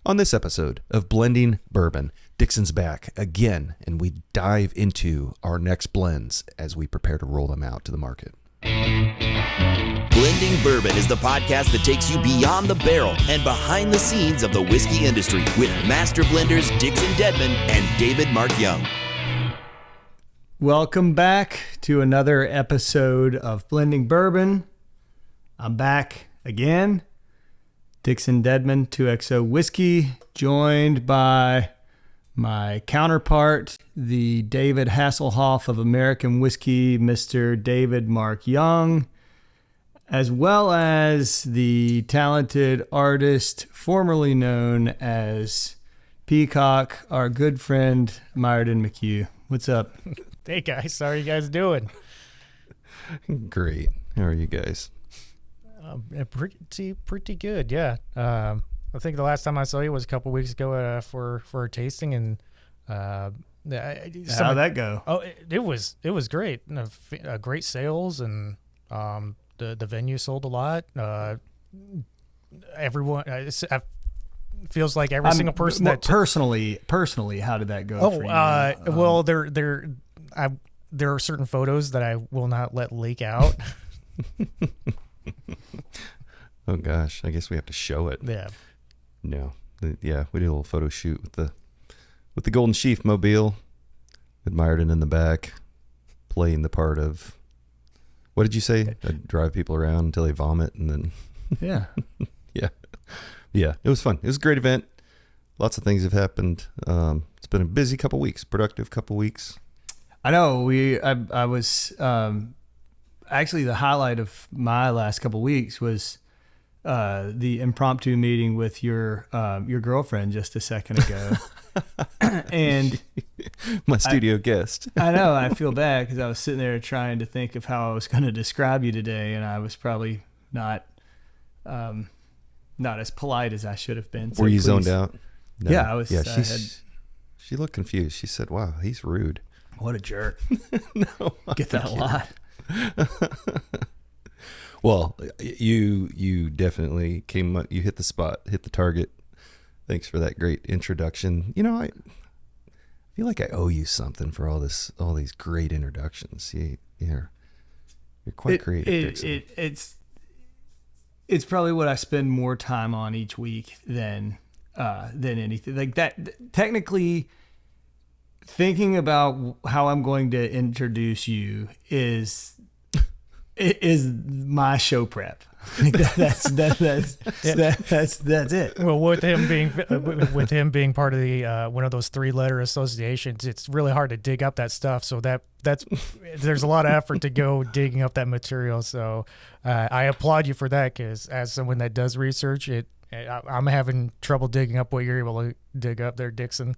On this episode of Blending Bourbon, Dixon's back again, and we dive into our next blends as we prepare to roll them out to the market. Blending Bourbon is the podcast that takes you beyond the barrel and behind the scenes of the whiskey industry with master blenders Dixon Dedman and David Mark Young. Welcome back to another episode of Blending Bourbon. I'm back again. Dixon Dedman, 2XO Whiskey, joined by my counterpart, the David Hasselhoff of American Whiskey, Mr. David Mark Young, as well as the talented artist formerly known as Peacock, our good friend, Myerton McHugh. What's up? Hey guys, how are you guys doing? Great. How are you guys? Pretty good, yeah. I think the last time I saw you was a couple weeks ago for a tasting, and how'd that go? Oh, it was great. Great sales, and the venue sold a lot. Everyone, it feels like every single person that personally, how did that go? For you? Well, there are certain photos that I will not let leak out. Oh gosh, I guess we have to show it. Yeah. No. Yeah, we did a little photo shoot with the Golden Sheaf mobile, with Myerton in the back, playing the part of, what did you say? I'd drive people around until they vomit, and then yeah. Yeah, it was fun. It was a great event. Lots of things have happened. It's been a busy couple weeks, productive couple weeks. I know. I was actually the highlight of my last couple weeks was the impromptu meeting with your girlfriend just a second ago, and my studio guest. I know. I feel bad because I was sitting there trying to think of how I was going to describe you today, and I was probably not as polite as I should have been. So were you zoned out? No. Yeah, I was. Yeah, she looked confused. She said, "Wow, he's rude." What a jerk. No, get that a lot. Well, you definitely came up, you hit the spot, hit the target. Thanks for that great introduction. You know, I feel like I owe you something for all these great introductions. You're quite creative, Dixon. It's probably what I spend more time on each week than anything like that. Technically, thinking about how I'm going to introduce you is my show prep. That's it. Well, with him being part of the one of those 3-letter associations, it's really hard to dig up that stuff. So there's a lot of effort to go digging up that material. So I applaud you for that, because as someone that does research, I'm having trouble digging up what you're able to dig up there, Dixon.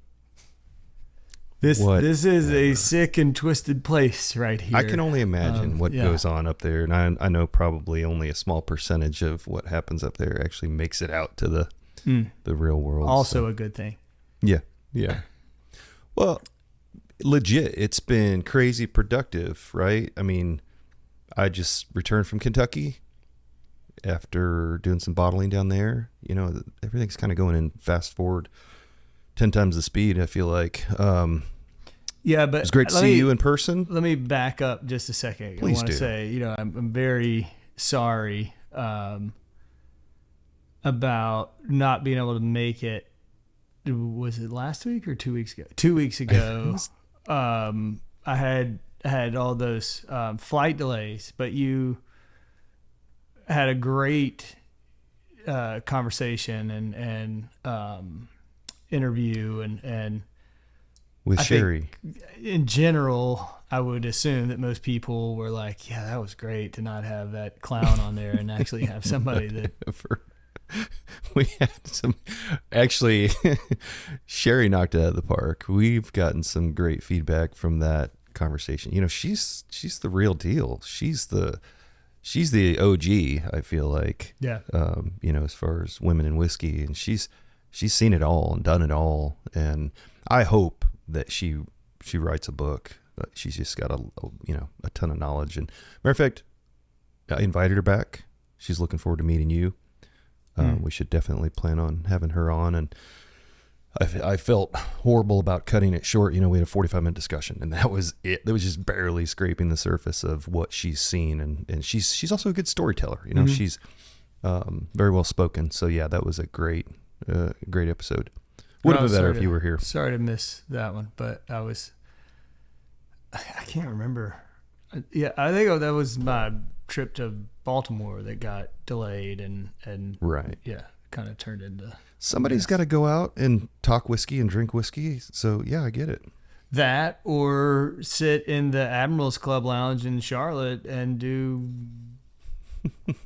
This is a sick and twisted place right here. I can only imagine what goes on up there, and I know probably only a small percentage of what happens up there actually makes it out to the real world. Also a good thing. Yeah. Well, legit, it's been crazy productive, right? I mean, I just returned from Kentucky after doing some bottling down there. You know, everything's kind of going in fast forward 10 times the speed, I feel like. Yeah, but it's great to see you in person. Let me back up just a second. Please I want to say, I'm very sorry about not being able to make it. Was it last week or 2 weeks ago? 2 weeks ago, I had all those flight delays, but you had a great conversation and interview and with Sherry. In general, I would assume that most people were like, yeah, that was great to not have that clown on there and actually have somebody that we had some, actually Sherry knocked it out of the park. We've gotten some great feedback from that conversation. You know, she's the real deal. She's the OG, I feel like. Yeah. As far as women in whiskey, and she's seen it all and done it all, and I hope that she writes a book. She's just got a ton of knowledge. And matter of fact, I invited her back. She's looking forward to meeting you. We should definitely plan on having her on. And I felt horrible about cutting it short. We had a 45-minute discussion, and that was it. It was just barely scraping the surface of what she's seen, and she's also a good storyteller. She's very well spoken. So yeah, that was a great episode. Would have been better if you were here. Sorry to miss that one, but I can't remember. Yeah, I think that was my trip to Baltimore that got delayed, and right. Yeah, kind of turned into. Somebody's got to go out and talk whiskey and drink whiskey. So yeah, I get it. That, or sit in the Admirals Club Lounge in Charlotte and do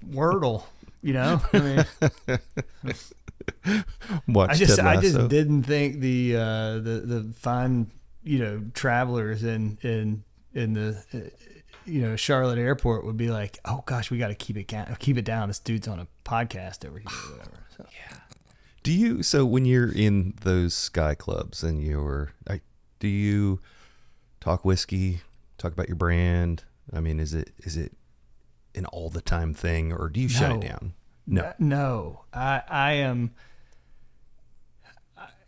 Wordle. I just didn't think the fine travelers in the Charlotte airport would be like, oh gosh, we got to keep it down. This dude's on a podcast over here or whatever. So. Yeah. So when you're in those sky clubs and do you talk whiskey, talk about your brand? I mean, is it an all the time thing, or do you shut it down? No, I am.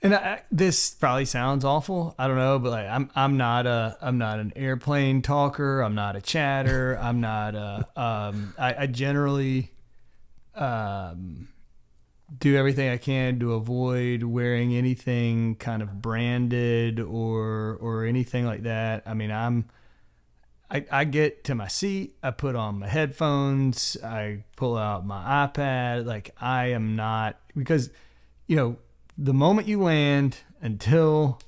And this probably sounds awful. I don't know, but like I'm not an airplane talker. I'm not a chatter. I'm not I generally do everything I can to avoid wearing anything kind of branded or anything like that. I mean, I get to my seat, I put on my headphones, I pull out my iPad. Like, I am not, because the moment you land until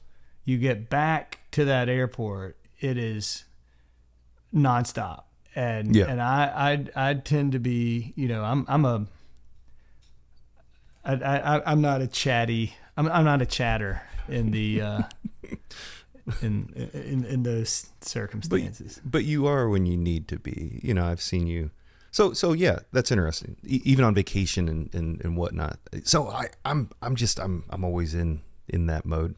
you get back to that airport, it is nonstop. And I tend to be, I'm not a chatty. I'm not a chatter in the in those circumstances. But you are when you need to be. I've seen you. So yeah, that's interesting. Even on vacation and whatnot. So I'm always in that mode.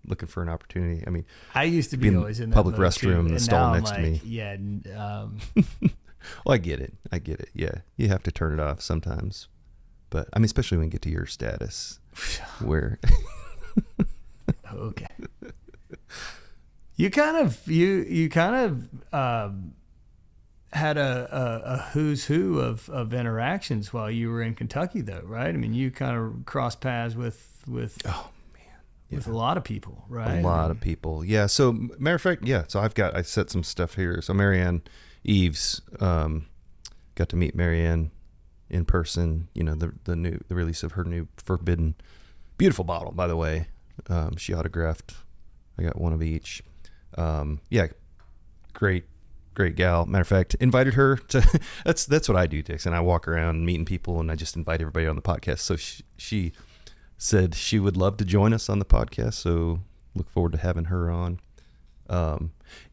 Looking for an opportunity. I mean, I used to be always in that public mode restroom in the stall next to me. Yeah. Well, I get it. Yeah, you have to turn it off sometimes. But I mean, especially when you get to your status, where okay, you kind of had a who's who of interactions while you were in Kentucky, though, right? I mean, you kind of crossed paths with a lot of people, right? A lot of people, yeah. So matter of fact, yeah. So I set some stuff here. So Marianne Eves, got to meet Marianne in person, the release of her new Forbidden, beautiful bottle, by the way. She autographed. I got one of each. Yeah, great gal. Matter of fact, invited her to. That's what I do, Dixon. I walk around meeting people, and I just invite everybody on the podcast. So she said she would love to join us on the podcast. So look forward to having her on.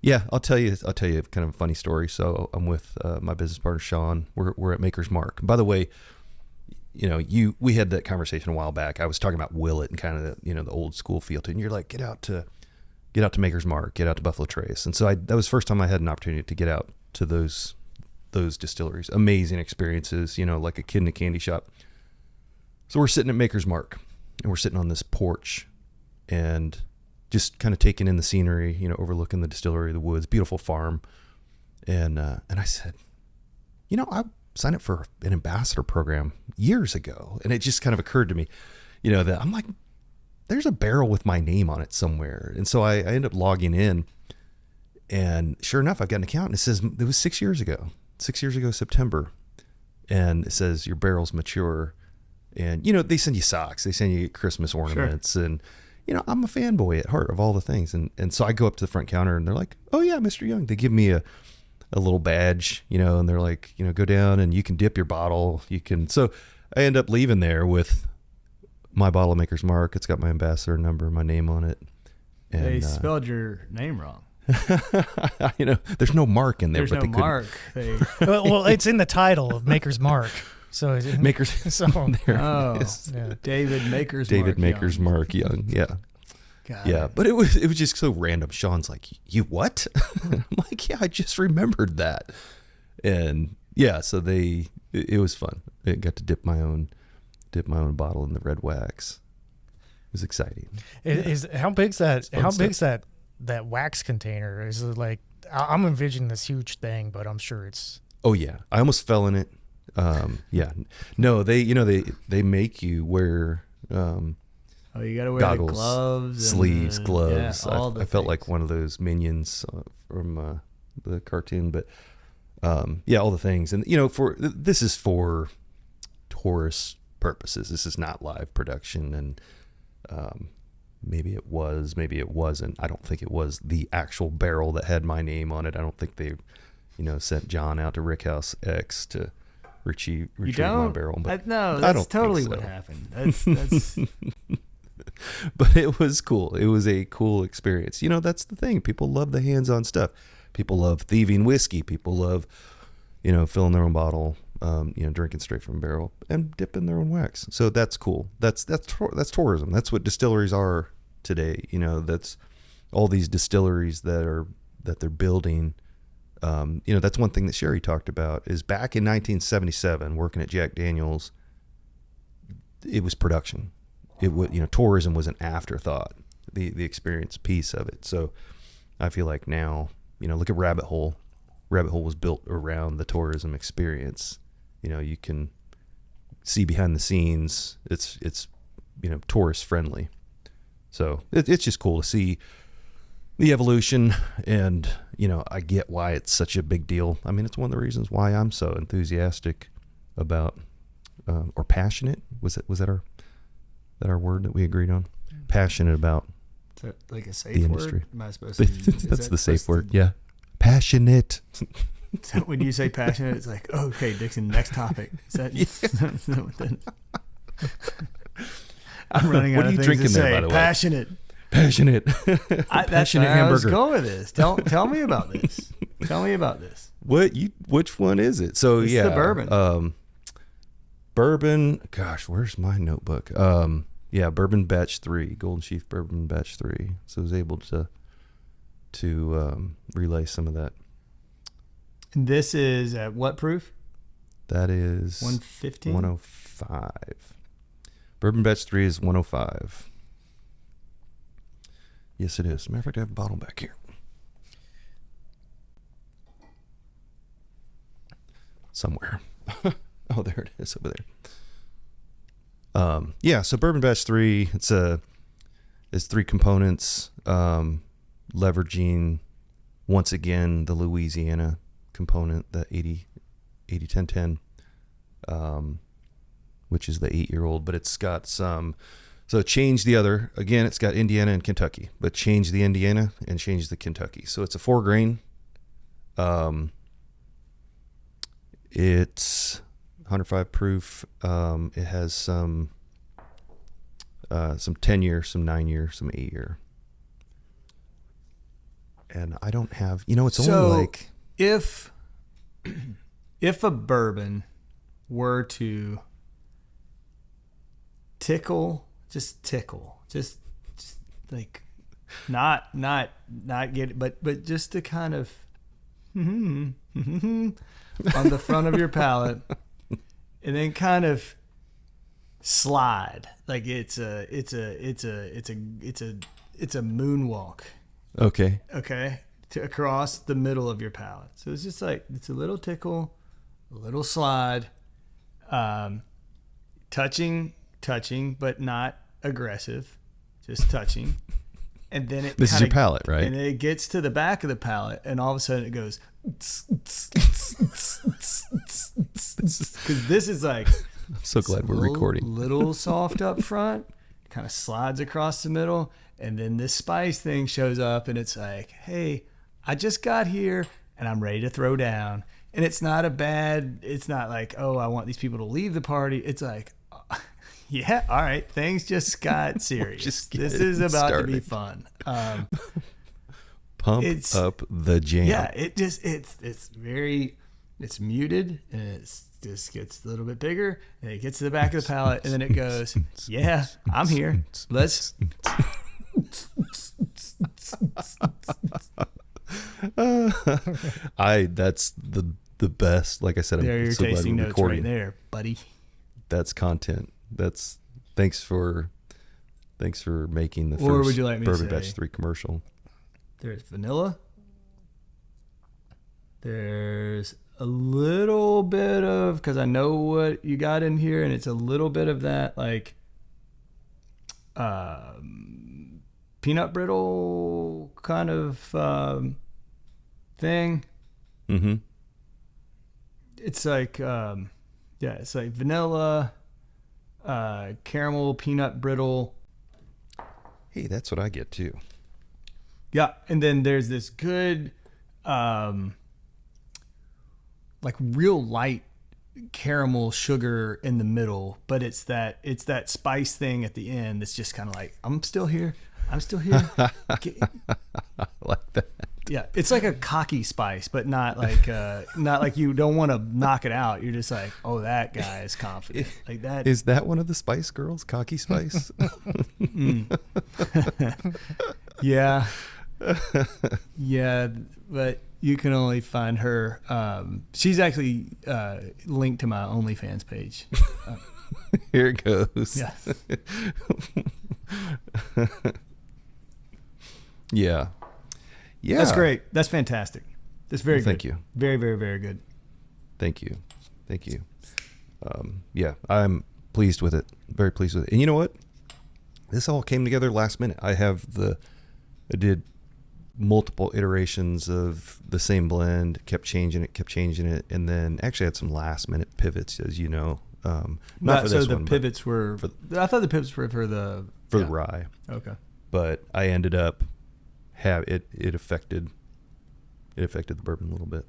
Yeah, I'll tell you kind of a funny story. So I'm with my business partner Sean. We're at Maker's Mark. By the way, we had that conversation a while back. I was talking about Willet and kind of the old school feel to it. And you're like, get out to Maker's Mark, get out to Buffalo Trace. And so that was the first time I had an opportunity to get out to those distilleries. Amazing experiences, like a kid in a candy shop. So we're sitting at Maker's Mark, and we're sitting on this porch and just kind of taking in the scenery, overlooking the distillery, the woods, beautiful farm. And I said, I signed up for an ambassador program years ago. And it just kind of occurred to me, that I'm like, there's a barrel with my name on it somewhere. And so I ended up logging in, and sure enough, I've got an account, and it says it was 6 years ago, September. And it says your barrel's mature. And, they send you socks, they send you Christmas ornaments. Sure. And, I'm a fanboy at heart of all the things. And so I go up to the front counter, and they're like, oh yeah, Mr. Young. They give me a little badge, and they're like, go down and you can dip your bottle. So I end up leaving there with my bottle of Maker's Mark. It's got my ambassador number, my name on it. And, they spelled your name wrong. There's no mark in there. There's no mark. Well, it's in the title of Maker's Mark. So Maker's. So yeah. David Maker's Mark Young. Yeah. Yeah, but it was just so random. Sean's like, you what? I'm like, yeah, I just remembered that. And yeah, so it was fun. I got to dip my own dip my own bottle in the red wax. It was exciting. How big's that? How stuff. big's that wax container? Is it like, I'm envisioning this huge thing, but I'm sure it's. Oh yeah, I almost fell in it. Yeah, no, they make you wear Oh, you got to wear goggles, the gloves, sleeves, and gloves. Yeah, all I the felt things. like one of those minions from the cartoon, but yeah, all the things. And this is for tourist purposes. This is not live production, and maybe it was, maybe it wasn't. I don't think it was the actual barrel that had my name on it. I don't think they, sent John out to Rickhouse X to retrieve my barrel. But no, I that's don't totally think what so. happened. That's But it was cool. It was a cool experience. That's the thing. People love the hands-on stuff. People love thieving whiskey. People love, filling their own bottle, drinking straight from a barrel and dipping their own wax. So that's cool. That's tourism. That's what distilleries are today. That's all these distilleries that they're building. That's one thing that Sherry talked about is back in 1977, working at Jack Daniel's, it was production. It would, tourism was an afterthought, the experience piece of it. So I feel like now, look at Rabbit Hole. Rabbit Hole was built around the tourism experience. You can see behind the scenes. It's tourist friendly. So it's just cool to see the evolution, and I get why it's such a big deal. I mean, it's one of the reasons why I'm so enthusiastic about or passionate. Was that our word that we agreed on? Passionate about Is that like a safe the word? industry. Am I supposed to? Is That's that the safe supposed word. Yeah, passionate. So when you say passionate, it's like, oh, okay, Dixon, next topic. Is that, is that what that is? I'm running out What are of you things drinking to there, say. by the way? Passionate. Passionate. That's Passionate where I was hamburger. going with this. Tell me about this. Tell me about this. Which one is it? So It's yeah, the bourbon. Bourbon. Gosh, where's my notebook? Yeah, Bourbon Batch 3, Golden Sheaf Bourbon Batch 3. So I was able to relay some of that. And this is at what proof? That is 115? 105. Bourbon Batch 3 is 105. Yes, it is. As a matter of fact, I have a bottle back here. Somewhere. Oh, there it is over there. Yeah, so Bourbon Batch 3, it's 3 components, leveraging once again the Louisiana component, the 80-10-10, which is the 8-year-old, but it's got some. So change the other. Again, it's got Indiana and Kentucky, but change the Indiana and change the Kentucky. So it's a 4-grain. It's 105 proof. It has some 10-year, some 9-year, some 8-year. And I don't have, it's only like. If a bourbon were to just like not get it, but just to kind of on the front of your palate, and then kind of slide like it's a moonwalk. Okay. Okay, across the middle of your palate. So it's just like it's a little tickle, a little slide, touching, but not aggressive, just touching. And then it This is your palate, right? And it gets to the back of the palate, and all of a sudden it goes because this is like I'm so glad we're recording. Little soft up front, kind of slides across the middle, and then this spice thing shows up, and it's like, hey, I just got here and I'm ready to throw down. And it's not like, oh, I want these people to leave the party. It's like, yeah, all right, things just got serious. This is about to be fun. Pump up the jam. Yeah, it's muted, and it just gets a little bit bigger, and it gets to the back of the palate, and then it goes, yeah, I'm here. Let's. That's the best. Like I said, There are I'm your so glad tasting we're notes recording. right there, buddy. That's content Thanks for making the Or first would you like me to Bourbon say- Batch 3 commercial. There's vanilla. There's a little bit of, because I know what you got in here, and it's a little bit of that like peanut brittle kind of thing. Mm-hmm. It's like it's like vanilla, caramel, peanut brittle. Hey, that's what I get too. Yeah, and then there's this good, like real light caramel sugar in the middle, but it's that spice thing at the end that's just kind of like, I'm still here. I like that. Yeah, it's like a cocky spice, but not like you don't want to knock it out. You're just like, oh, that guy is confident. Like that. Is that one of the Spice Girls, Cocky Spice? Yeah. Yeah, but you can only find her. She's actually linked to my OnlyFans page. Here it goes. Yes. Yeah. Yeah. That's great. That's fantastic. That's very good. Thank you. Very, very, very good. Thank you. Thank you. Yeah, I'm pleased with it. Very pleased with it. And you know what? This all came together last minute. I did multiple iterations of the same blend, kept changing it, and then actually had some last minute pivots, as you know. Not for so this the one, but pivots were. I thought the pivots were for the for the rye. Okay. But I ended up it affected the bourbon a little bit,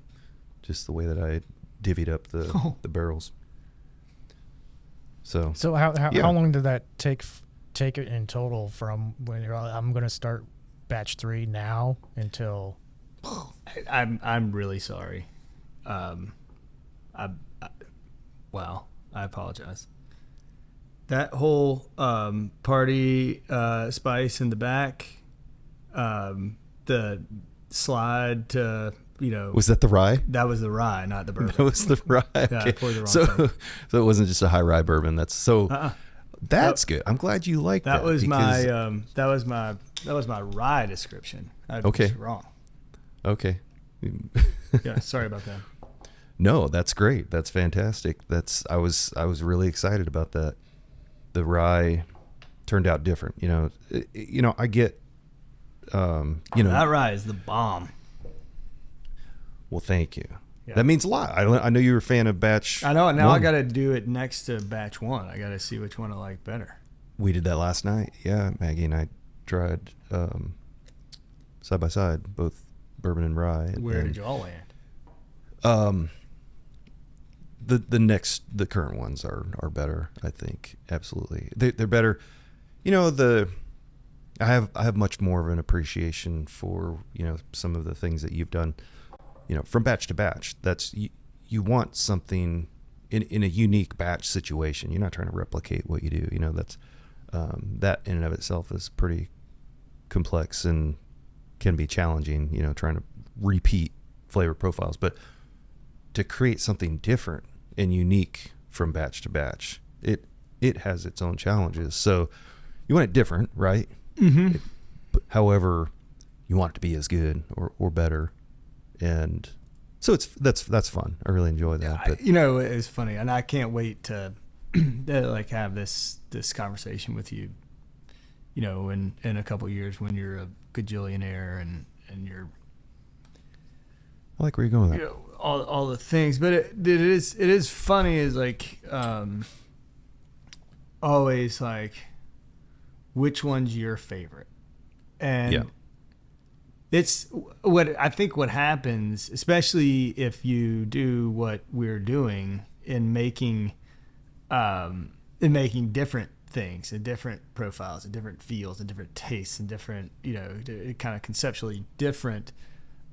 just the way that I divvied up the barrels. So how long did that take it in total from when I'm going to start batch 3 now until? I'm really sorry. I apologize. That whole party spice in the back, the slide to, was that the rye? that was the rye, not the bourbon. That was the rye. Yeah, I Okay. poured the wrong so thing. so it wasn't just a high rye bourbon. That's good. I'm glad you like that. That was because- my rye description. I Okay. was wrong. Okay. Yeah, sorry about that. No, that's great. That's fantastic. I was really excited about that. The rye turned out different. I get. That rye is the bomb. Well, thank you. Yeah. That means a lot. I know you're a fan of batch. I know. Now I 1. got to do it next to batch 1. I got to see which one I like better. We did that last night. Yeah, Maggie and I tried side by side, both bourbon and rye. Where and, did y'all land? The current ones are better, I think. Absolutely. They're better. I have much more of an appreciation for, some of the things that you've done, from batch to batch. That's you want something in a unique batch situation. You're not trying to replicate what you do. That's that in and of itself is pretty complex and can be challenging, trying to repeat flavor profiles, but to create something different and unique from batch to batch, it has its own challenges. So you want it different, right? Mm-hmm. However, you want it to be as good or better. And so that's fun. I really enjoy that. But It's funny, and I can't wait to have this conversation with you, in a couple of years when you're a gajillionaire and you're I like where you're going with that. all the things. But it is funny is like always like which one's your favorite, and Yeah. it's what I think what happens, especially if you do what we're doing in making different things and different profiles and different feels and different tastes and different, kind of conceptually different.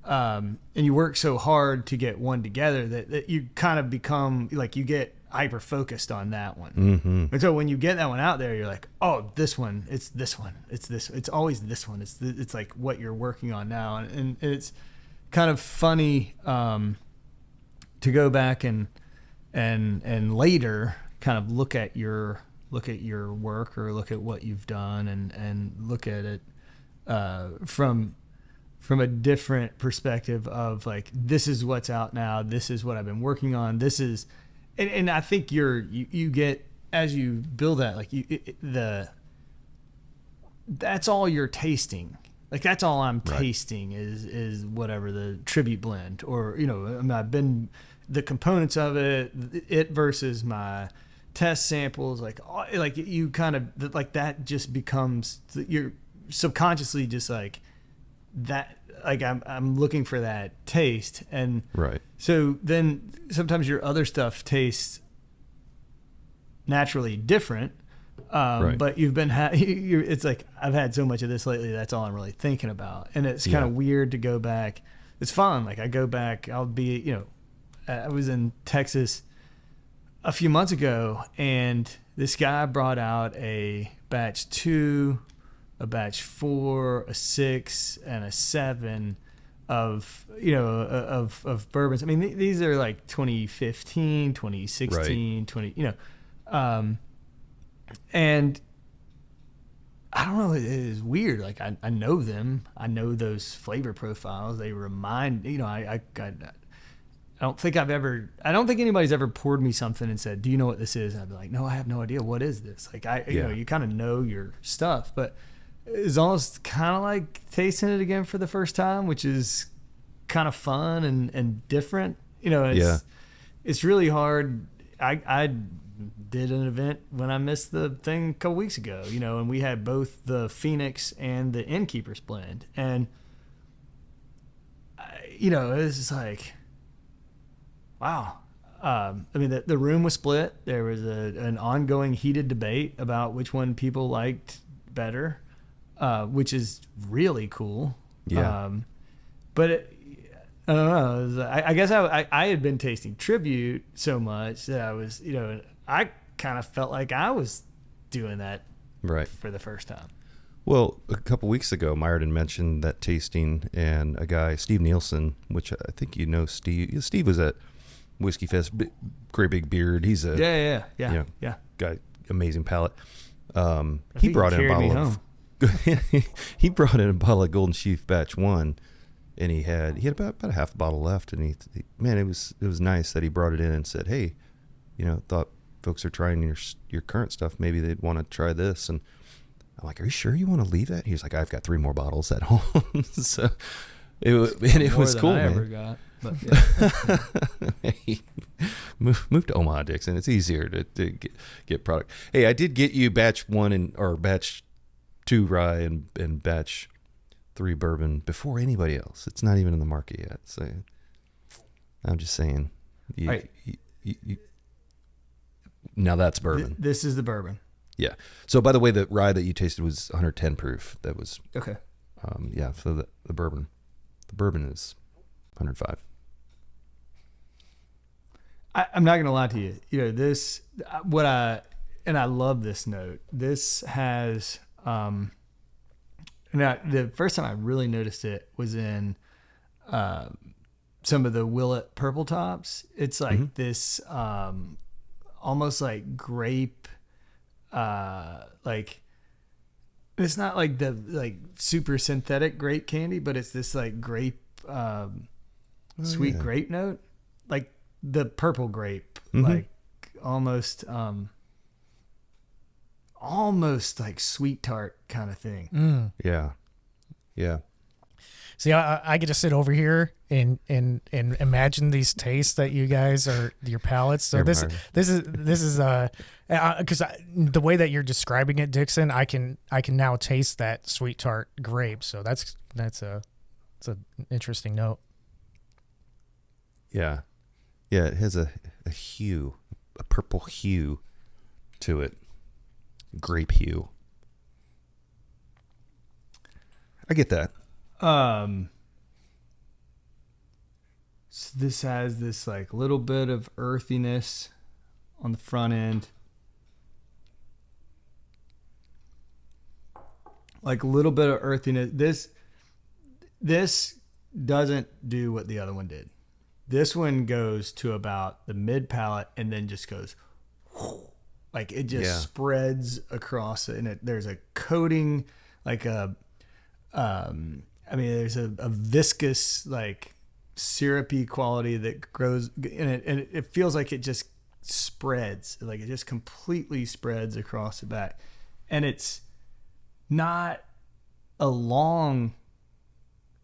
And you work so hard to get one together that you kind of become like you get hyper focused on that one. Mm-hmm. And so when you get that one out there, you're like, oh, this one, it's this one, it's always this one. It's like what you're working on now. And it's kind of funny to go back and later kind of look at your look at your work or look at what you've done and look at it from a different perspective of like, this is what's out now. This is what I've been working on. This is, and I think you get, as you build that, like that's all you're tasting. Like that's all I'm tasting is whatever the tribute blend, or, you know, I mean, I've been the components of it versus my test samples, like you kind of like that just becomes, you're subconsciously just like that, like I'm looking for that taste. And right. So then sometimes your other stuff tastes naturally different. Right. But you've been, it's like, I've had so much of this lately. That's all I'm really thinking about. And it's kind of weird to go back. It's fun. Like I go back, I'll be, you know, I was in Texas a few months ago, and this guy brought out a batch 2, a batch 4, a 6, and a 7 of, you know, of bourbons. I mean, these are like 2015, 2016, 20, you know, and I don't know, it is weird. Like I know them. I know those flavor profiles. They remind, you know, I don't think anybody's ever poured me something and said, "Do you know what this is?" And I'd be like, "No, I have no idea. What is this?" Like you know, you kind of know your stuff, but it's almost kind of like tasting it again for the first time, which is kind of fun and different. You know, it's really hard. I did an event when I missed the thing a couple weeks ago, you know, and we had both the Phoenix and the Innkeeper's blend, and you know, it was just like, wow. I mean, the room was split. There was an ongoing heated debate about which one people liked better, which is really cool. Yeah. But I don't know. I guess I had been tasting Tribute so much that I was, you know, I kind of felt like I was doing that for the first time. Well, a couple weeks ago, Myerton mentioned that tasting, and a guy, Steve Nielsen, which I think you know Steve. Steve was at Whiskey Fest, great big beard. He's a guy, amazing palate. He brought in a bottle of he brought in a bottle of Golden Sheaf Batch 1, and he had about a half a bottle left, and he it was nice that he brought it in and said, "Hey, you know, thought folks are trying your current stuff, maybe they'd want to try this." And I'm like, "Are you sure you want to leave that?" He was like, "I've got 3 more bottles at home." So it was cool, man. Ever got, but Hey, move to Omaha, Dixon. It's easier to get product. Hey, I did get you batch 1 or batch 2 rye and batch 3 bourbon before anybody else. It's not even in the market yet. So I'm just saying, now that's bourbon. This is the bourbon. Yeah. So by the way, the rye that you tasted was 110 proof. That was okay. So the bourbon is 105. I'm not gonna lie to you. You know, this I love this note. This has now the first time I really noticed it was in some of the Willet purple tops. It's like this almost like grape, like it's not like the like super synthetic grape candy, but it's this like grape sweet grape note, like the purple grape, like almost like sweet tart kind of thing. Yeah. See, I get to sit over here and imagine these tastes that you guys are, your palates. So this is because the way that you're describing it, Dixon, I can now taste that sweet tart grape. So that's an interesting note. Yeah. It has a hue, a purple hue to it, grape hue. I get that. So this has this like little bit of earthiness on the front end, like a little bit of earthiness. This doesn't do what the other one did. This one goes to about the mid palate and then just goes Like it just Yeah. spreads across it, and there's a coating, like there's a viscous, like syrupy quality that grows in it, and it feels like it just spreads, like it just completely spreads across the back, and it's not a long.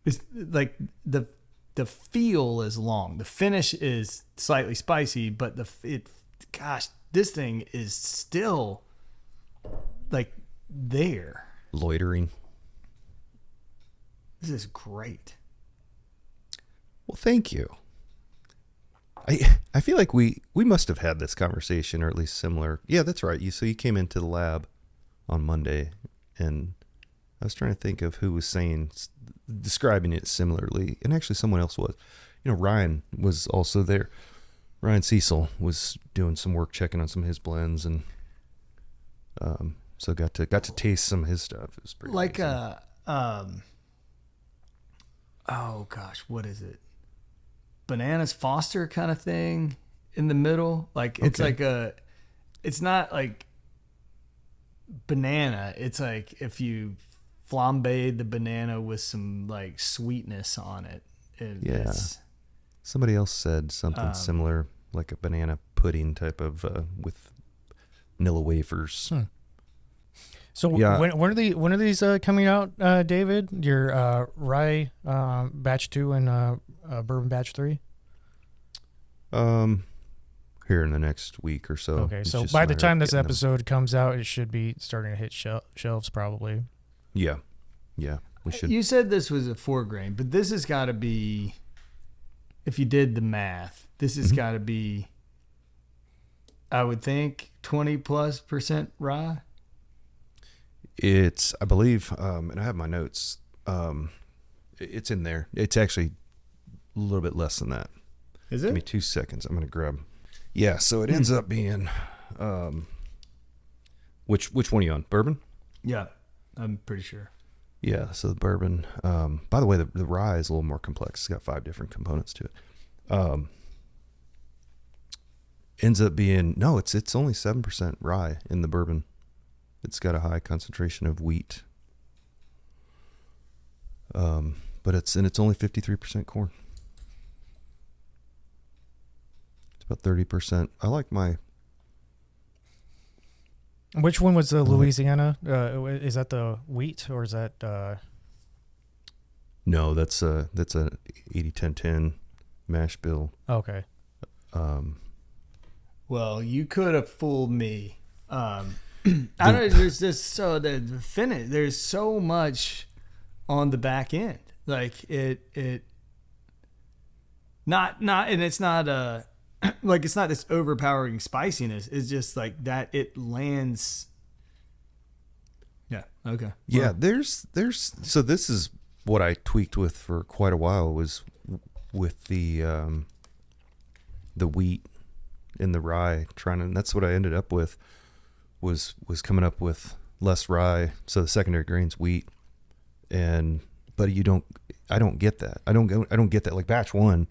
It's like the feel is long. The finish is slightly spicy, but this thing is still like there. Loitering. This is great. Well, thank you. I feel like we must have had this conversation, or at least similar. Yeah, that's right. You came into the lab on Monday, and I was trying to think of who was describing it similarly, and actually someone else was. Ryan was also there. Ryan Cecil was doing some work checking on some of his blends, and so got to taste some of his stuff. It was pretty Like amazing. Oh gosh, what is it? Bananas Foster kind of thing in the middle. Like it's Okay. it's not like banana. It's like if you flambéed the banana with some like sweetness on it. Yeah. Somebody else said something similar, like a banana pudding type of with vanilla wafers. So Yeah. when are these coming out, David? Your rye batch 2 and bourbon batch 3? Here in the next week or so. Okay, It's so just by a the matter of time this getting them. episode comes out, it should be starting to hit shelves probably. Yeah, we should. You said this was a 4 grain, but this has got to be, if you did the math, this has got to be, I would think, 20+% rye. It's, I believe, and I have my notes. It's in there. It's actually a little bit less than that. Is Give me it? 2 seconds. I'm going to grab. Yeah, so it ends up being, which one are you on? Bourbon? Yeah, I'm pretty sure. Yeah, so the bourbon. By the way, the rye is a little more complex. It's got 5 different components to it. Ends up being it's only 7% rye in the bourbon. It's got a high concentration of wheat. But it's only 53% corn. It's about 30%. I like my. Which one was the Louisiana? Is that the wheat or is that? No, that's a 80-10-10 mash bill. Okay. Well, you could have fooled me. I don't know. There's just the finish. There's so much on the back end. Like it. Not, and it's not like it's not this overpowering spiciness. It's just like that. It lands. Yeah. Okay. Yeah, there's so this is what I tweaked with for quite a while was with the wheat in the rye, and that's what I ended up with was coming up with less rye, so the secondary grain's wheat, but I don't get that. I don't get that. Like batch 1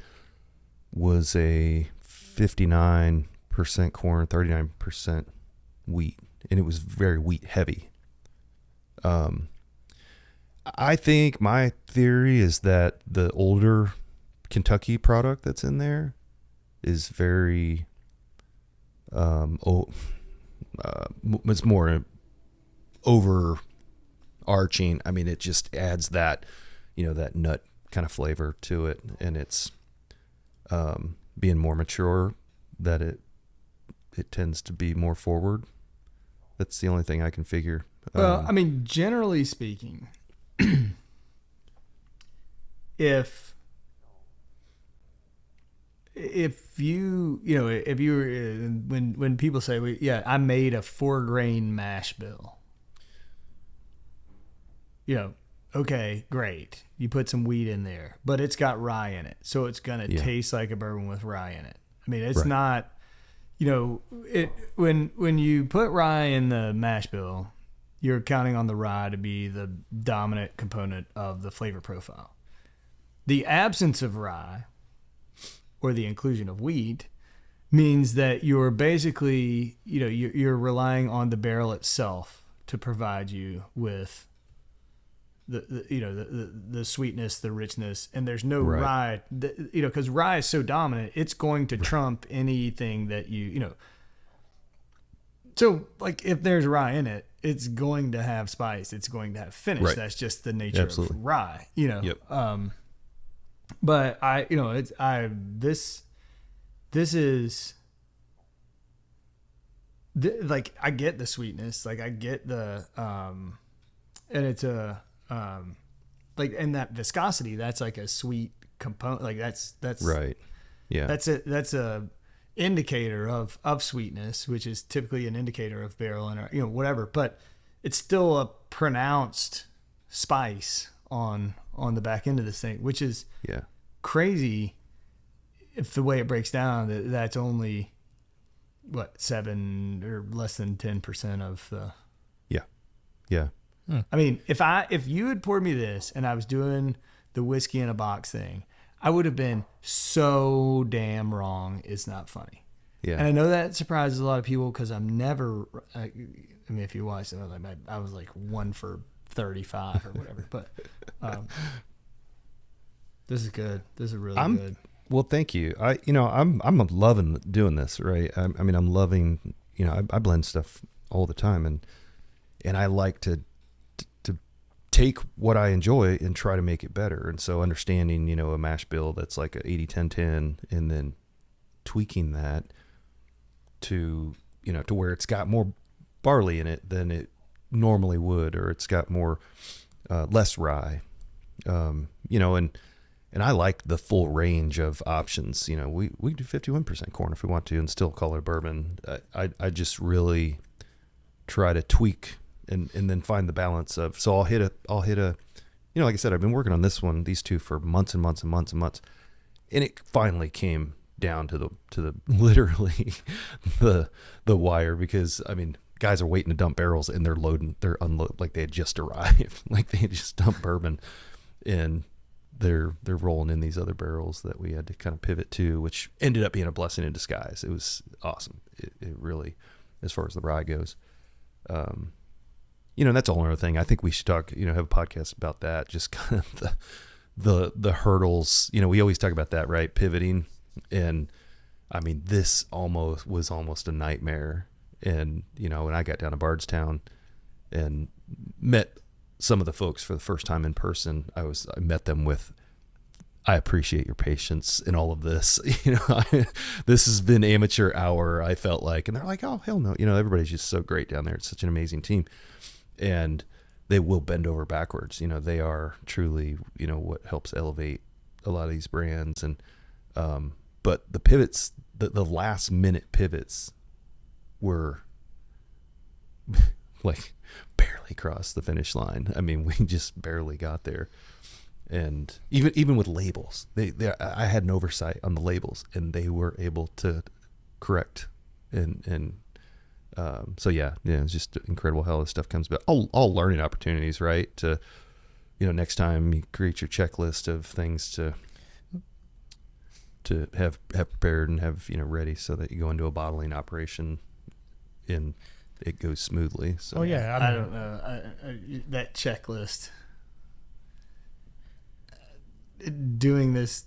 was a 59% corn, 39% wheat, and it was very wheat heavy. I think my theory is that the older Kentucky product that's in there is very it's more overarching. I mean, it just adds that, that nut kind of flavor to it, and it's being more mature, that it tends to be more forward. That's the only thing I can figure. Well, I mean, generally speaking, if you were when people say, I made a 4 grain mash bill, okay, great, you put some wheat in there, but it's got rye in it, so it's gonna taste like a bourbon with rye in it. I mean, it's not, when you put rye in the mash bill, you're counting on the rye to be the dominant component of the flavor profile. The absence of rye or the inclusion of wheat means that you're basically, you're relying on the barrel itself to provide you with the sweetness, the richness, and there's no rye, because rye is so dominant, it's going to trump anything that so like if there's rye in it, it's going to have spice, it's going to have finish. Right. That's just the nature of rye, Yep. But this is like, I get the sweetness, like I get the, and it's like, and that viscosity, that's like a sweet component. Like that's right. Yeah. That's a indicator of sweetness, which is typically an indicator of barrel and, whatever, but it's still a pronounced spice on the back end of this thing, which is crazy. If the way it breaks down, that's only 7 or less than 10% of the. Yeah. I mean, if you had poured me this and I was doing the whiskey in a box thing, I would have been so damn wrong. It's not funny. Yeah. And I know that surprises a lot of people because I'm never. I mean, if you watch it, I was like 1 for 35 or whatever. But this is good. This is really good. Well, thank you. I'm loving doing this, right? I mean, I'm loving, I blend stuff all the time, and I like to take what I enjoy and try to make it better. And so understanding, a mash bill that's like a 80-10-10, and then tweaking that to where it's got more barley in it than it normally would, or it's got more less rye, and I like the full range of options. We do 51% corn if we want to, and still call it a bourbon. I just really try to tweak and then find the balance of. So I'll hit a, like I said, I've been working on these two for months and months and months and months, and it finally came down to the literally the wire, because I mean, guys are waiting to dump barrels and they're unload, like they had just arrived, like they had just dumped bourbon, and they're rolling in these other barrels that we had to kind of pivot to, which ended up being a blessing in disguise. It was awesome. It really, as far as the rye goes, that's a whole other thing. I think we should talk, have a podcast about that. Just kind of the hurdles, we always talk about that, right? Pivoting. And I mean, this was almost a nightmare. And, when I got down to Bardstown and met some of the folks for the first time in person, I met them with, I appreciate your patience in all of this. This has been amateur hour, I felt like, and they're like, oh, hell no. Everybody's just so great down there. It's such an amazing team, and they will bend over backwards. They are truly, what helps elevate a lot of these brands. And, but the pivots, the last minute pivots were like barely crossed the finish line. I mean, we just barely got there. And even with labels, I had an oversight on the labels, and they were able to correct. And so it's just incredible how this stuff comes about. All learning opportunities, right? To, next time you create your checklist of things to have prepared and have, ready, so that you go into a bottling operation and it goes smoothly. So I don't know. That checklist. Doing this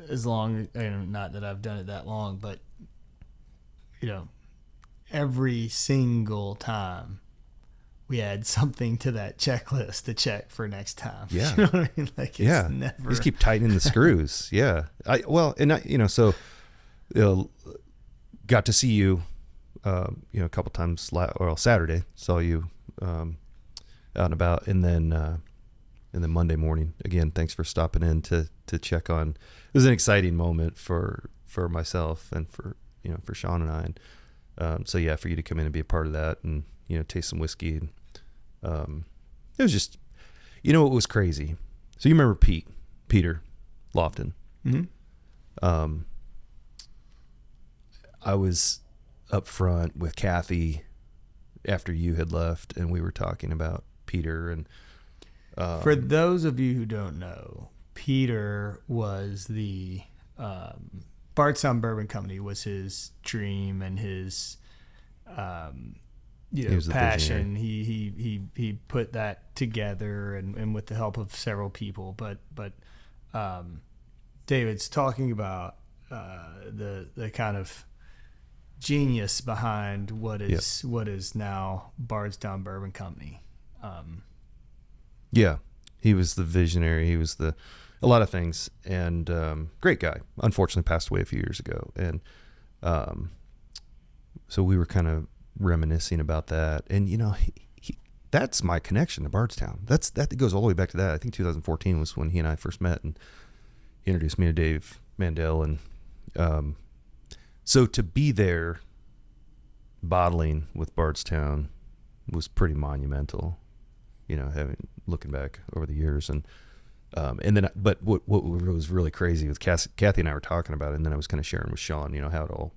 as long, not that I've done it that long, but every single time we add something to that checklist to check for next time. Yeah. You know what I mean? Like, it's never. You just keep tightening the screws. Yeah. So got to see you, a couple times, Saturday, saw you out and about, and then Monday morning, again, thanks for stopping in to check on. It was an exciting moment for myself and for Sean and I. And for you to come in and be a part of that, and, taste some whiskey. And, it was just, it was crazy. So you remember Peter Lofton? Mm-hmm. I was up front with Kathy after you had left, and we were talking about Peter. And for those of you who don't know, Peter was the Bardstown Bourbon Company was his dream and his, He was the passion. He put that together and with the help of several people. But David's talking about the kind of genius behind what is now Bardstown Bourbon Company. Yeah, he was the visionary. He was a lot of things, and great guy. Unfortunately, passed away a few years ago, and so we were kind of reminiscing about that. And that's my connection to Bardstown. That goes all the way back to that. I think 2014 was when he and I first met, and he introduced me to Dave Mandel, and so to be there, bottling with Bardstown was pretty monumental. Looking back over the years, and then, but what was really crazy was Kathy and I were talking about it, and then I was kind of sharing with Sean, how it all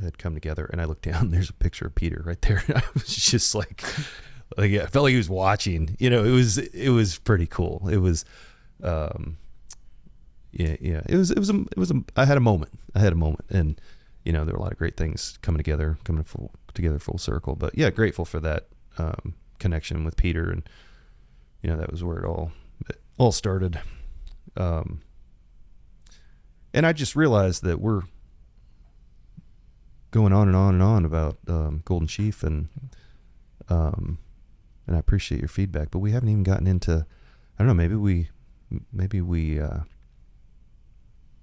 had come together. And I looked down, and there's a picture of Peter right there. And I was just like, I felt like he was watching. It was pretty cool. It was, I had a moment, and there were a lot of great things coming together full circle. But yeah, grateful for that connection with Peter, and that was where it all started. And I just realized that we're going on and on and on about Golden Sheaf, and I appreciate your feedback, but we haven't even gotten into, I don't know, maybe we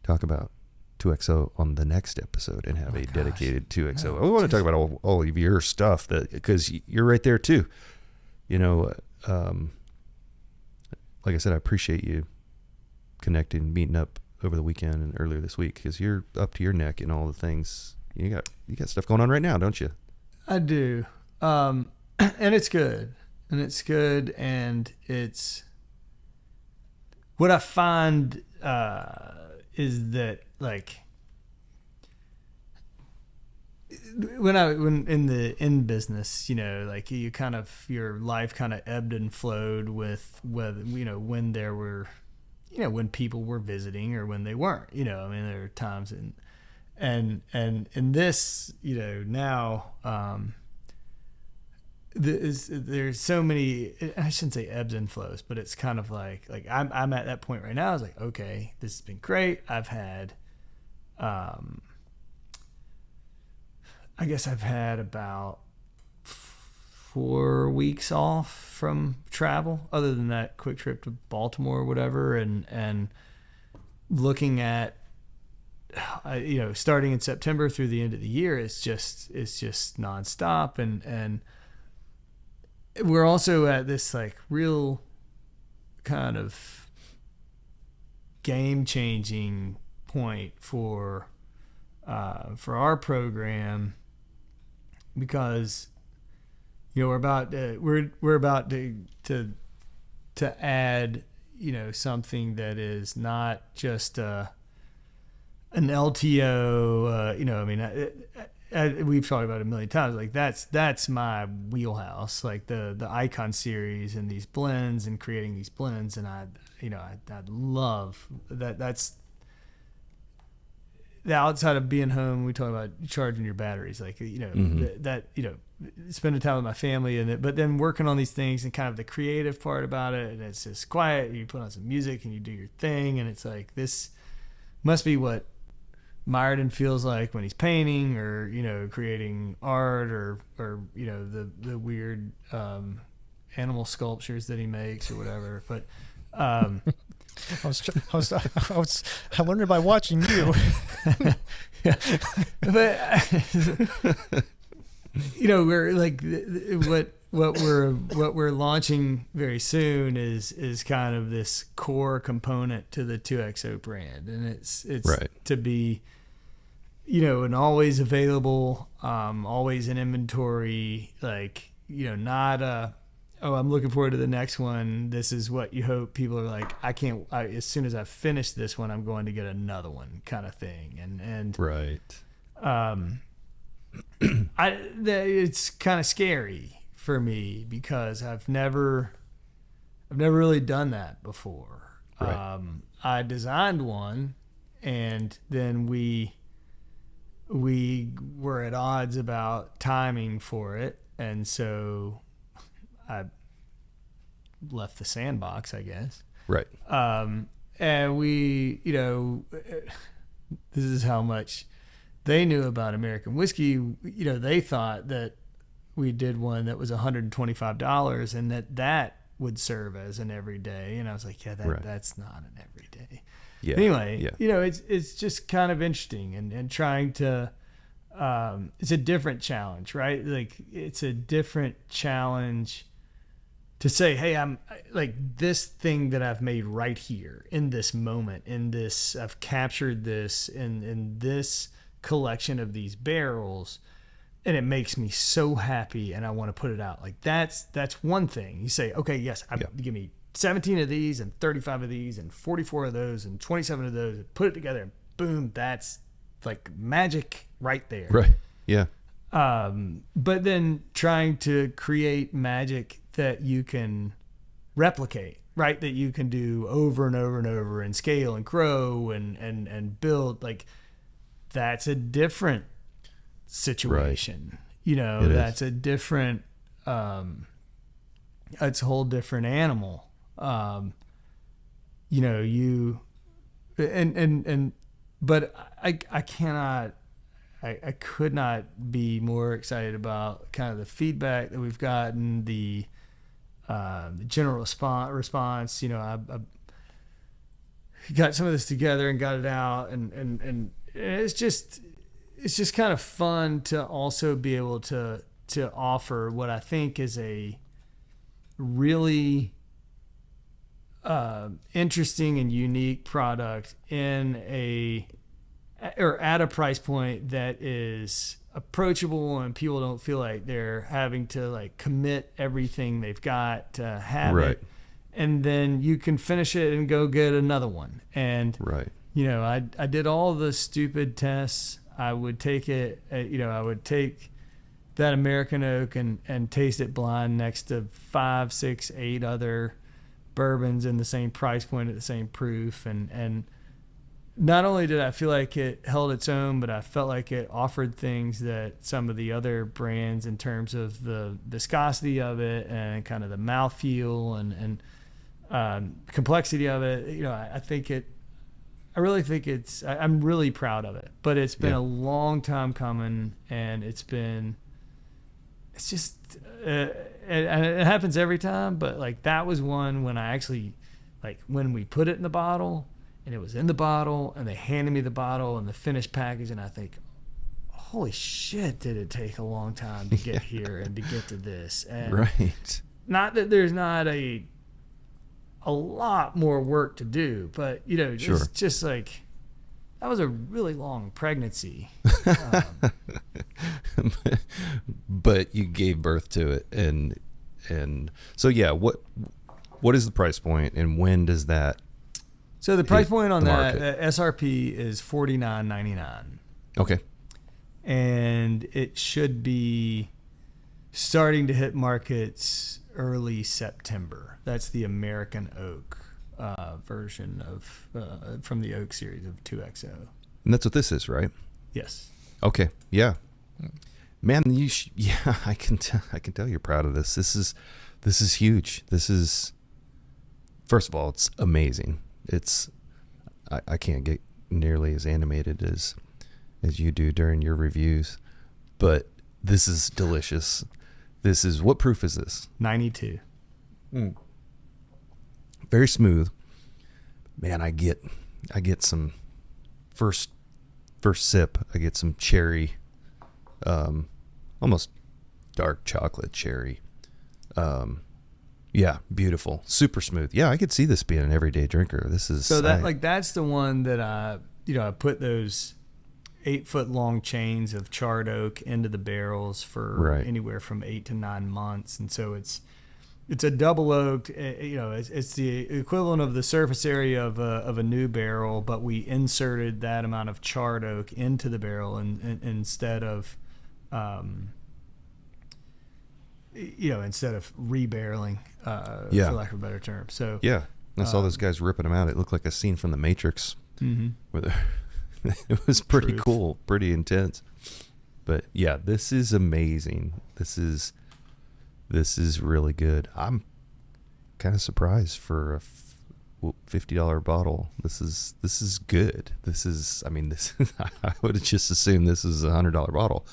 talk about 2XO on the next episode and have a dedicated 2XO. We want to talk about all of your stuff, because you're right there too. Like I said, I appreciate you connecting, meeting up over the weekend and earlier this week, because you're up to your neck in all the things. You got stuff going on right now, don't you? I do. And it's good. And it's what I find is that, like, when in business, like your life kind of ebbed and flowed with whether, when there were, when people were visiting or when they weren't, there are times and in this, now, there's so many, I shouldn't say ebbs and flows, but it's kind of like I'm at that point right now. I was like, okay, this has been great. I've had, I guess I've had about 4 weeks off from travel, other than that quick trip to Baltimore or whatever. And looking at, starting in September through the end of the year, it's just nonstop. And we're also at this like real kind of game changing point for our program, because we're about to add something that is not just an LTO. We've talked about it a million times. Like that's my wheelhouse. Like the Icon series and these blends and creating these blends, and I love that. That's the outside of being home. We talk about charging your batteries, like spending time with my family, but then working on these things and kind of the creative part about it. And it's just quiet. You put on some music and you do your thing, and it's like, this must be what Myerton feels like when he's painting or creating art or the weird animal sculptures that he makes or whatever. But I learned by watching you. Yeah. But we're like, what we're launching very soon is kind of this core component to the 2XO brand, and it's right to be and always available, always in inventory, like not I'm looking forward to the next one. This is what you hope people are like, as soon as I finish this one, I'm going to get another one, kind of thing. And right. It's kind of scary for me because I've never really done that before. Right. I designed one and then we were at odds about timing for it, and so I left the sandbox, I guess. Right. And we, this is how much they knew about American whiskey. They thought that we did one that was $125 and that would serve as an everyday. And I was like, yeah, that's not an everyday. Yeah. Anyway, it's just kind of interesting and trying to, it's a different challenge, right? Like it's a different challenge to say, hey, I'm like this thing that I've made right here in this moment, I've captured this in this collection of these barrels, and it makes me so happy, and I want to put it out. Like that's one thing. You say, okay, yes, give me 17 of these and 35 of these and 44 of those and 27 of those, and put it together, and boom, that's like magic right there. Right. Yeah. But then trying to create magic that you can replicate, right? That you can do over and over and over and scale and grow and build, like that's a different situation. Right. That's a different, it's a whole different animal. But I cannot, I could not be more excited about kind of the feedback that we've gotten, the general response. I got some of this together and got it out, and it's just kind of fun to also be able to offer what I think is a really interesting and unique product at a price point that is approachable, and people don't feel like they're having to like commit everything they've got to have it, and then you can finish it and go get another one. And I did all the stupid tests. I would take it, I would take that American oak and taste it blind next to 5, 6, 8 other bourbons in the same price point at the same proof, and not only did I feel like it held its own, but I felt like it offered things that some of the other brands, in terms of the viscosity of it and kind of the mouthfeel and complexity of it. I really think I'm really proud of it, but it's been a long time coming, and it happens every time. But like that was one when I actually, like when we put it in the bottle, and it was in the bottle, and they handed me the bottle and the finished package, and I think, holy shit, did it take a long time to get here and to get to this. And not that there's not a lot more work to do, but just like that was a really long pregnancy. But you gave birth to it, and so what is the price point, and when does that? So the price point on that SRP is $49.99. Okay. And it should be starting to hit markets early September. That's the American Oak version of from the Oak series of 2XO. And that's what this is, right? Yes. Okay. Yeah. Man, I can tell you're proud of this. This is huge. This is, first of all, it's amazing. I can't get nearly as animated as you do during your reviews, but this is delicious. This is, what proof is this? 92. Very smooth. Man, I get some first sip. I get some cherry, almost dark chocolate cherry. Yeah, beautiful, super smooth. Yeah, I could see this being an everyday drinker. This is so that that's the one that I put those 8-foot long chains of charred oak into the barrels for anywhere from 8 to 9 months, and so it's a double oaked. It's the equivalent of the surface area of a new barrel, but we inserted that amount of charred oak into the barrel, and instead of rebarreling, for lack of a better term. So yeah, I saw those guys ripping them out. It looked like a scene from The Matrix. It was pretty cool, pretty intense. But yeah, this is amazing. This is really good. I'm kind of surprised for a $50 bottle. This is good. I I would have just assumed this is a $100 bottle.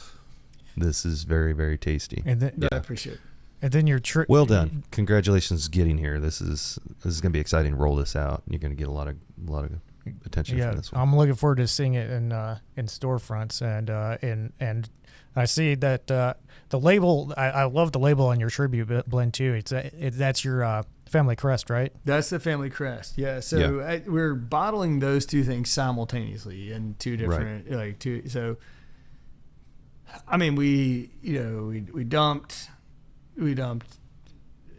This is very, very tasty. And then, I appreciate it. And then your well done. Congratulations getting here. This is going to be exciting to roll this out. You're going to get a lot of attention from this one. I'm looking forward to seeing it in storefronts and I see that the label. I love the label on your tribute blend too. That's your family crest, right? That's the family crest. Yeah. So we're bottling those two things simultaneously in two different So, I mean, we dumped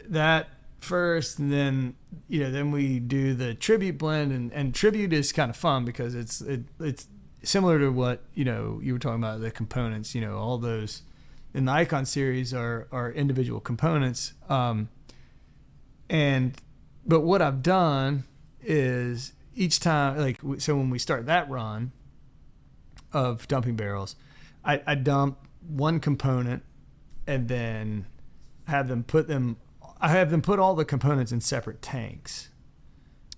that first, and then then we do the tribute blend, and tribute is kind of fun because it's similar to what you were talking about, the components. All those in the Icon series are individual components. But what I've done is each time, so when we start that run of dumping barrels, I dump one component and then have them put all the components in separate tanks.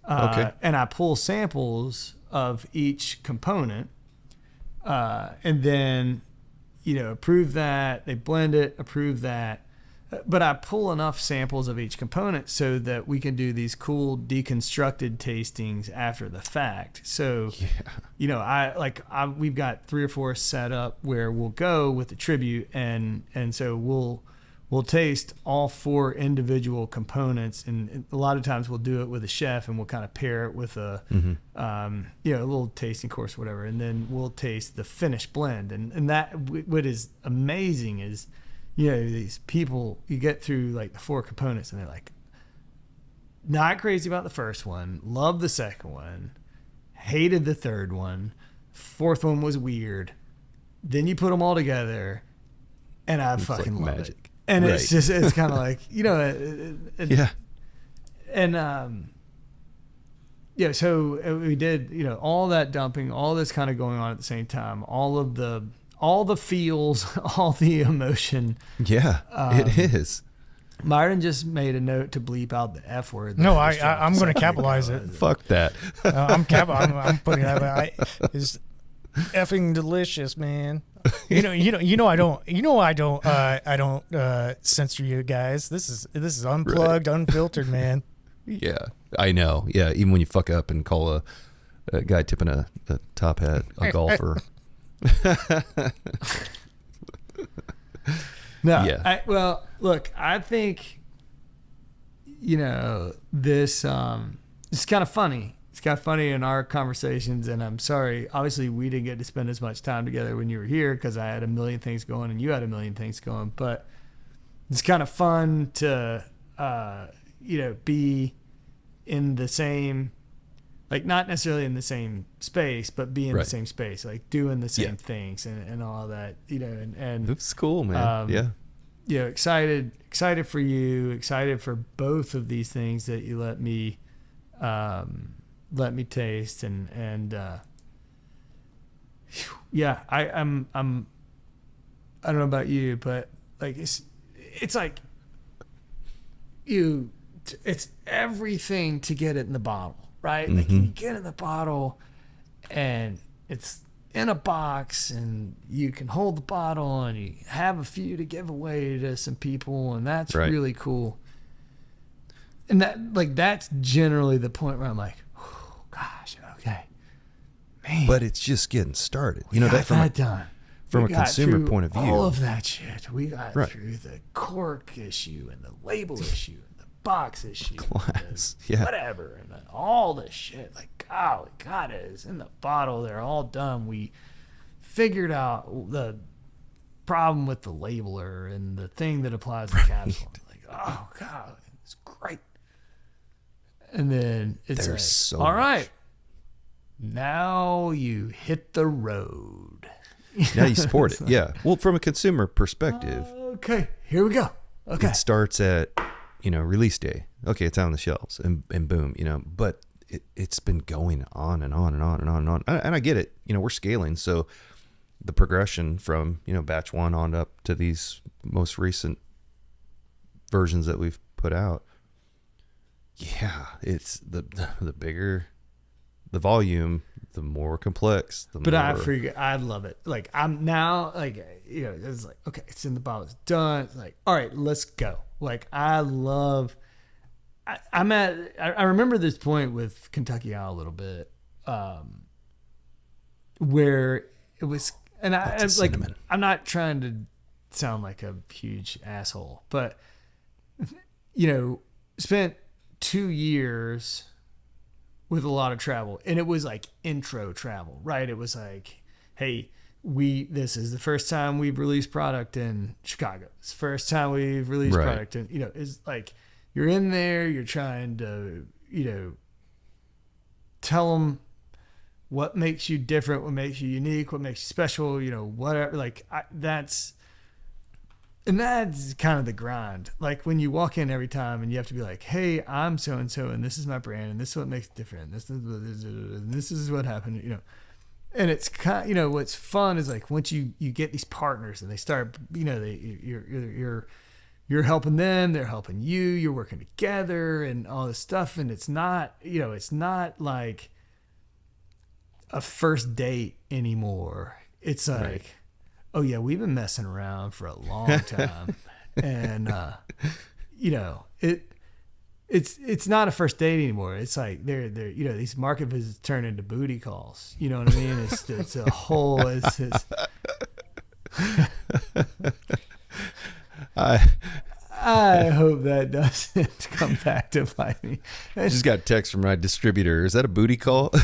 And I pull samples of each component, and then, approve that. They blend it, approve that. But I pull enough samples of each component so that we can do these cool deconstructed tastings after the fact. So, we've got 3 or 4 set up where we'll go with the tribute, and so we'll taste all 4 individual components, and a lot of times we'll do it with a chef, and we'll kind of pair it with a little tasting course, whatever, and then we'll taste the finished blend. And that what is amazing is, these people, you get through the 4 components, and they're like, not crazy about the first one, love the second one, hated the third one, fourth one was weird. Then you put them all together, and I fucking love magic. It. And it's just, it's kind of like, so we did, all that dumping, all this kind of going on at the same time, all the feels, all the emotion. Yeah, it is. Myron just made a note to bleep out the F word. No, I'm going to capitalize it. Fuck that. I'm putting that. It's effing delicious, man. I don't censor you guys. This is unplugged, unfiltered, man. Yeah, I know. Yeah, even when you fuck up and call a guy tipping a top hat a golfer. No. Yeah. Look, I think this is kind of funny. It's kind of funny in our conversations, and I'm sorry. Obviously, we didn't get to spend as much time together when you were here because I had a million things going and you had a million things going. But it's kind of fun to, be in the same, not necessarily in the same space, but be in the same space, doing the same things and all that, and it's cool, man. Excited for you, excited for both of these things that you let me taste, and I'm I don't know about you, but it's it's everything to get it in the bottle, right? Mm-hmm. You get it in the bottle and it's in a box, and you can hold the bottle, and you have a few to give away to some people, and that's really cool. And that's generally the point where I'm like, oh, gosh, okay, man. But it's just getting started. From a consumer point of view. All of that shit. We got through the cork issue and the label issue and the box issue. Glass, whatever. And all this shit. Golly God, it is in the bottle. They're all done. We figured out the problem with the labeler and the thing that applies to the capsule. Oh, God, it's great. And then it's all right, now you hit the road. Now you support it. Yeah. Well, from a consumer perspective. Okay, here we go. Okay. It starts at, release day. Okay, it's on the shelves and boom, but it's been going on and on and on and on and on. And I get it. We're scaling. So the progression from, batch 1 on up to these most recent versions that we've put out. Yeah, it's the bigger the volume, the more complex. But I love it. Like I'm now, like it's like okay, it's in the bottle, it's done. It's like all right, let's go. Like I remember this point with Kentucky Owl a little bit, where it was, and I was like, I'm not trying to sound like a huge asshole, but spent 2 years with a lot of travel, and it was like intro travel, right? It was like, hey, this is the first time we've released product in Chicago. It's the first time we've released product in, it's like you're in there, you're trying to, tell them what makes you different, what makes you unique, what makes you special, whatever. Like that's kind of the grind. Like when you walk in every time and you have to be like, hey, I'm so-and-so and this is my brand and this is what makes it different. This is what happened, And it's kind of, what's fun is like once you get these partners and they start, you're helping them, they're helping you, you're working together and all this stuff. And it's not, it's not like a first date anymore. It's like, oh yeah, we've been messing around for a long time. And, it's not a first date anymore. It's like they're these market visits turn into booty calls. You know what I mean? It's a whole, I hope that doesn't come back to bite me. I just got a text from my distributor. Is that a booty call? Oh,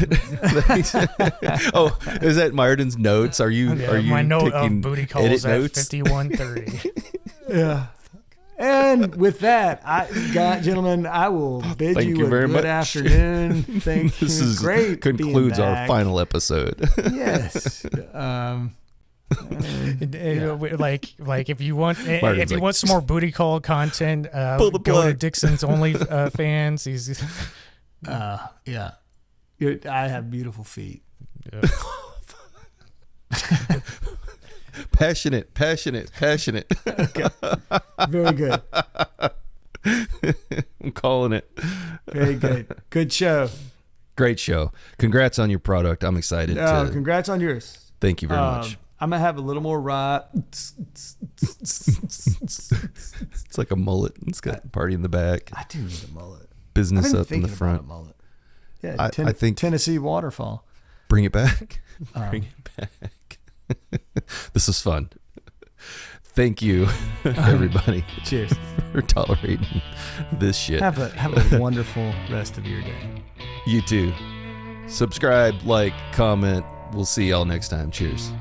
is that Myerden's notes? Are you my note taking of booty calls at notes? 51:30? Yeah. And with that, gentlemen, I will bid Thank you a very good much. Afternoon. Thank you. This is Great. concludes being our back. final episode. Yes. Like if you want Martin's want some more booty call content, Pull the go to plug. Dixon's Only fans. He's yeah. I have beautiful feet. Passionate. Okay. Very good. I'm calling it. Very good. Good show. Great show. Congrats on your product. I'm excited. Congrats on yours. Thank you very much. I'm going to have a little more rye. It's like a mullet. It's got party in the back. I do need a mullet. Business I've been up in the thinking front. about a mullet. Yeah, I think Tennessee waterfall. Bring it back. Bring it back. This is fun. Thank you, everybody. Cheers. For tolerating this shit. Have a wonderful rest of your day. You too. Subscribe, like, comment. We'll see y'all next time. Cheers.